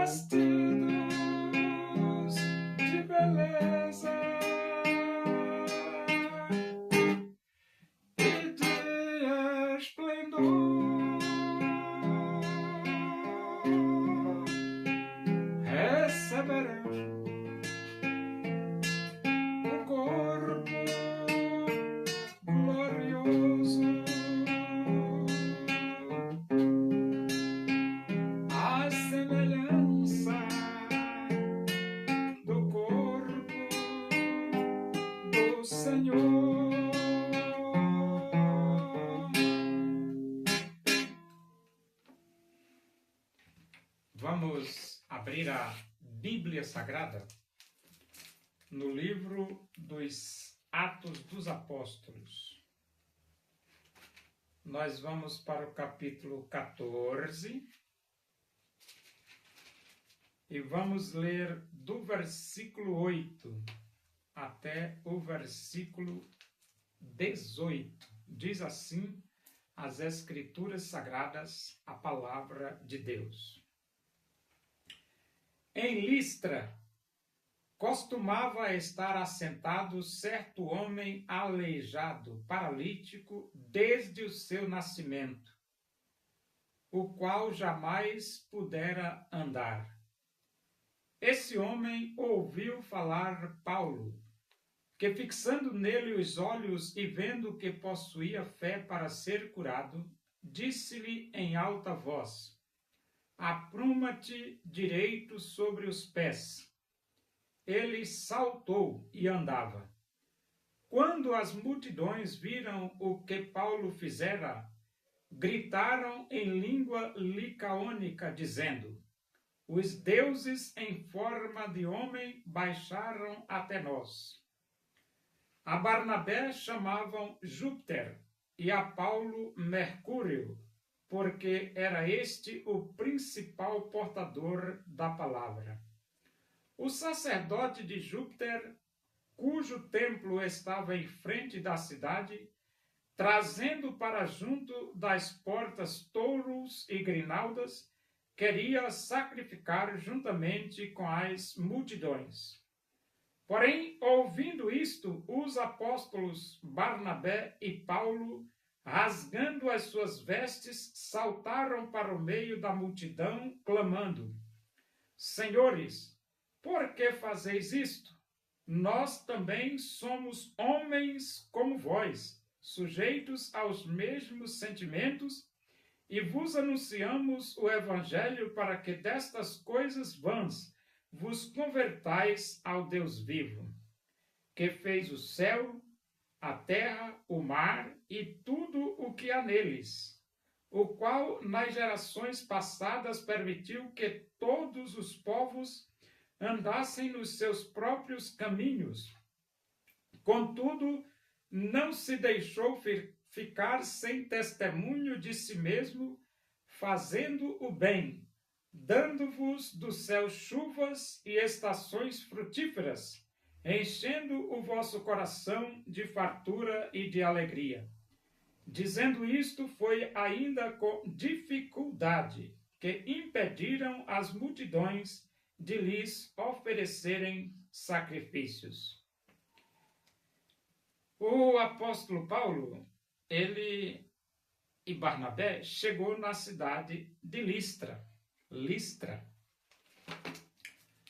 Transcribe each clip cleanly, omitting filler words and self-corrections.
vestidos de beleza e de esplendor, receberão um corpo glorioso, à semelhança do corpo do Senhor. Vamos abrir a Bíblia Sagrada no livro dos Atos dos Apóstolos. Nós vamos para o capítulo 14 e vamos ler do versículo 8 até o versículo 18. Diz assim as Escrituras Sagradas, a palavra de Deus. Em Listra, costumava estar assentado certo homem aleijado, paralítico, desde o seu nascimento, o qual jamais pudera andar. Esse homem ouviu falar Paulo, que fixando nele os olhos e vendo que possuía fé para ser curado, disse-lhe em alta voz: apruma-te direito sobre os pés. Ele saltou e andava. Quando as multidões viram o que Paulo fizera, gritaram em língua licaônica, dizendo: os deuses em forma de homem baixaram até nós. A Barnabé chamavam Júpiter e a Paulo Mercúrio, porque era este o principal portador da palavra. O sacerdote de Júpiter, cujo templo estava em frente da cidade, trazendo para junto das portas touros e grinaldas, queria sacrificar juntamente com as multidões. Porém, ouvindo isto, os apóstolos Barnabé e Paulo, rasgando as suas vestes, saltaram para o meio da multidão, clamando: senhores, por que fazeis isto? Nós também somos homens como vós, sujeitos aos mesmos sentimentos, e vos anunciamos o Evangelho para que destas coisas vãs vos convertais ao Deus vivo, que fez o céu, a terra, o mar e tudo o que há neles, o qual nas gerações passadas permitiu que todos os povos andassem nos seus próprios caminhos. Contudo, não se deixou ficar sem testemunho de si mesmo, fazendo o bem, dando-vos do céu chuvas e estações frutíferas, enchendo o vosso coração de fartura e de alegria. Dizendo isto, foi ainda com dificuldade que impediram as multidões de lhes oferecerem sacrifícios. O apóstolo Paulo, ele e Barnabé chegou na cidade de Listra.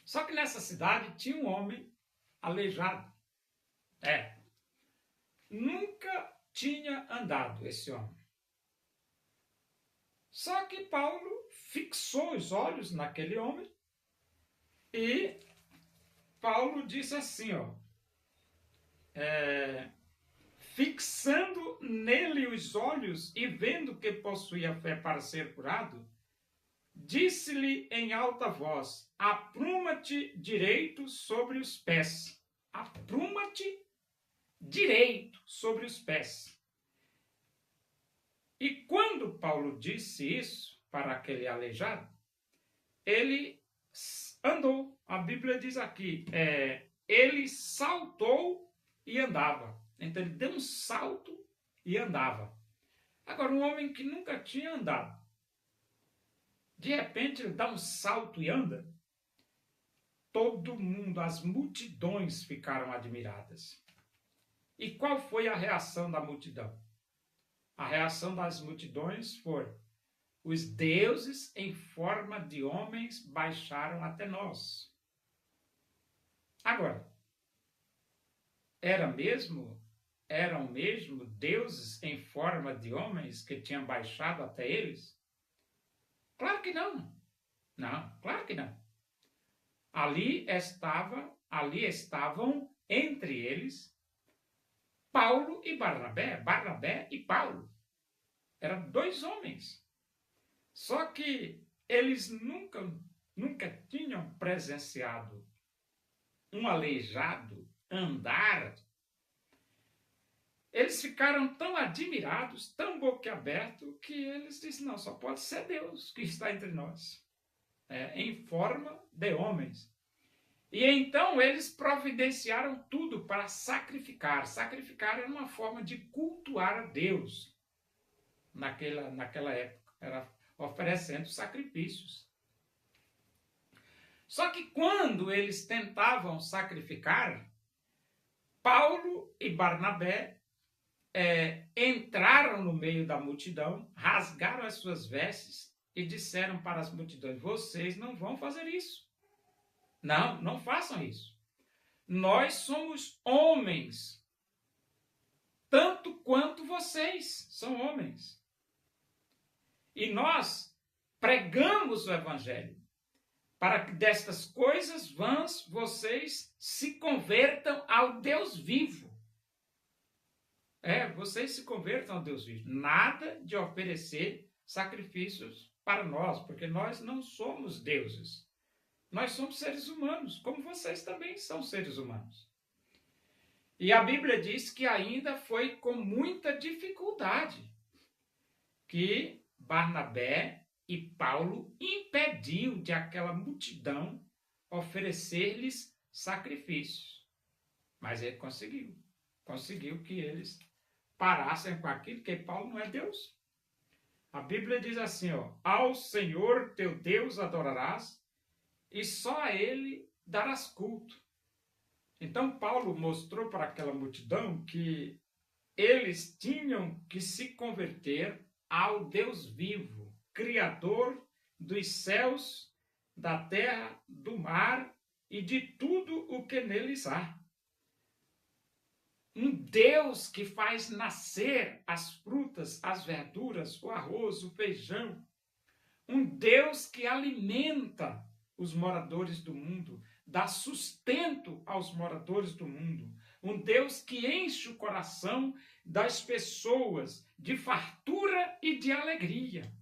Só que nessa cidade tinha um homem aleijado. Nunca tinha andado esse homem. Só que Paulo fixou os olhos naquele homem e Paulo disse assim, fixando nele os olhos e vendo que possuía fé para ser curado, disse-lhe em alta voz: apruma-te direito sobre os pés. Apruma-te direito sobre os pés. E quando Paulo disse isso para aquele aleijado, ele andou. A Bíblia diz aqui, ele saltou e andava. Então ele deu um salto e andava. Agora, um homem que nunca tinha andado, De repente ele dá um salto e anda. Todo mundo, as multidões ficaram admiradas. E qual foi a reação da multidão? A reação das multidões foi: os deuses em forma de homens baixaram até nós. Agora, eram mesmo deuses em forma de homens que tinham baixado até eles? Claro que não. Não, claro que não. Ali estavam entre eles Paulo e Barnabé, Barnabé e Paulo. Eram dois homens. Só que eles nunca tinham presenciado um aleijado andar. Eles ficaram tão admirados, tão boquiabertos, que eles disseram: não, só pode ser Deus que está entre nós, em forma de homens. E então eles providenciaram tudo para sacrificar. Sacrificar era uma forma de cultuar a Deus naquela época. Era oferecendo sacrifícios. Só que quando eles tentavam sacrificar, Paulo e Barnabé entraram no meio da multidão, rasgaram as suas vestes e disseram para as multidões: vocês não vão fazer isso. Não, não façam isso. Nós somos homens, tanto quanto vocês são homens. E nós pregamos o evangelho para que destas coisas vãs vocês se convertam ao Deus vivo. Vocês se convertam ao Deus vivo. Nada de oferecer sacrifícios para nós, porque nós não somos deuses. Nós somos seres humanos, como vocês também são seres humanos. E a Bíblia diz que ainda foi com muita dificuldade que Barnabé e Paulo impediu de aquela multidão oferecer-lhes sacrifícios. Mas ele conseguiu que eles parassem com aquilo, porque Paulo não é Deus. A Bíblia diz assim, ao Senhor teu Deus adorarás, e só a ele darás culto. Então Paulo mostrou para aquela multidão que eles tinham que se converter ao Deus vivo, Criador dos céus, da terra, do mar e de tudo o que neles há. Um Deus que faz nascer as frutas, as verduras, o arroz, o feijão. Um Deus que alimenta os moradores do mundo, dá sustento aos moradores do mundo. Um Deus que enche o coração das pessoas de fartura e de alegria.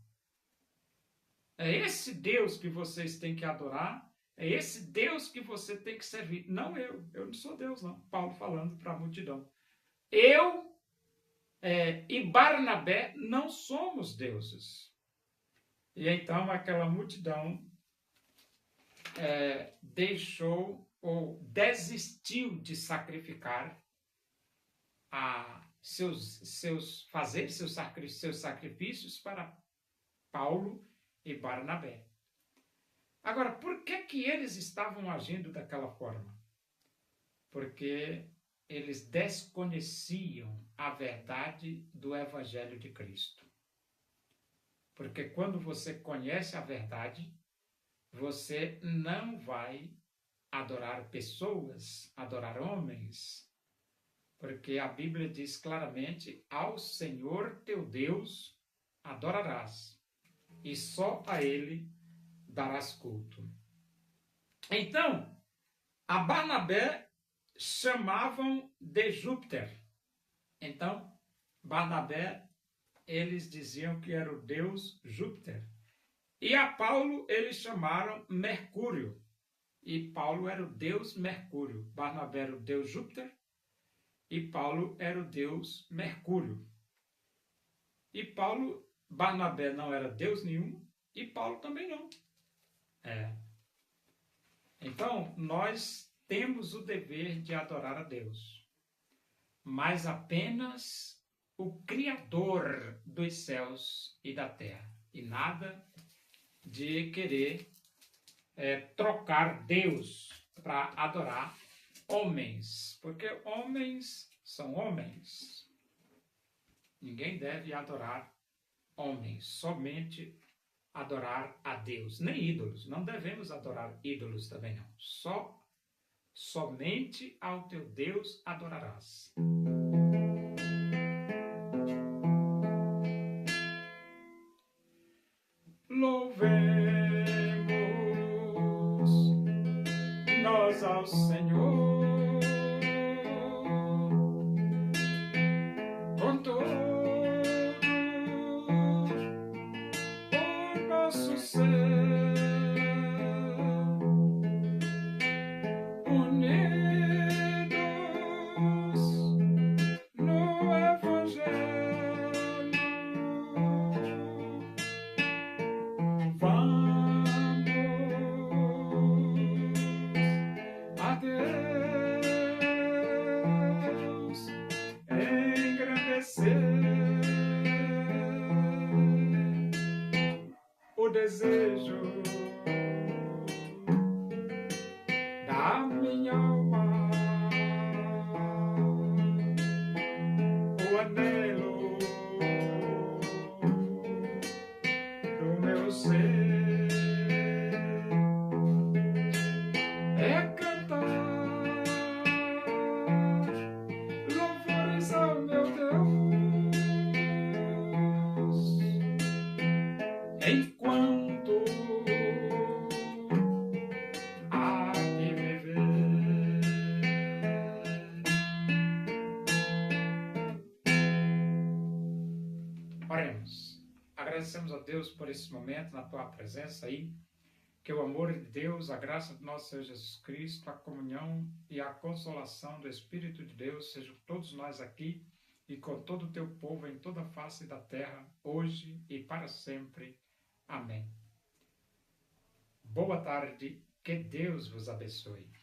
É esse Deus que vocês têm que adorar, é esse Deus que você tem que servir. Não eu não sou Deus não. Paulo falando para a multidão. Eu e Barnabé não somos deuses. E então aquela multidão deixou ou desistiu de sacrificar fazer seus sacrifícios para Paulo e Barnabé. Agora, por que eles estavam agindo daquela forma? Porque eles desconheciam a verdade do Evangelho de Cristo. Porque quando você conhece a verdade, você não vai adorar pessoas, adorar homens, porque a Bíblia diz claramente: ao Senhor teu Deus adorarás, e só a Ele darás culto. Então, a Barnabé chamavam de Júpiter. Então, Barnabé, eles diziam que era o deus Júpiter. E a Paulo eles chamaram Mercúrio. E Paulo era o deus Mercúrio. Barnabé era o deus Júpiter e Paulo era o deus Mercúrio. E Barnabé não era deus nenhum e Paulo também não. Então, nós temos o dever de adorar a Deus, mas apenas o Criador dos céus e da terra, e nada de querer trocar Deus para adorar homens, porque homens são homens. Ninguém deve adorar homens, somente adorar a Deus, nem ídolos. Não devemos adorar ídolos também não. Somente ao teu Deus adorarás. Louvemos nós ao Senhor com todo o nosso ser, unidos no Evangelho. Vamos a Deus engrandecer o desejo da minha alma, o anelo do meu ser é cantar louvores ao meu Deus enquanto há de viver. Oremos. Agradecemos a Deus por esse momento, na tua presença aí, que o amor de Deus, a graça do nosso Senhor Jesus Cristo, a comunhão e a consolação do Espírito de Deus sejam com todos nós aqui e com todo o teu povo em toda a face da terra, hoje e para sempre. Amém. Boa tarde, que Deus vos abençoe.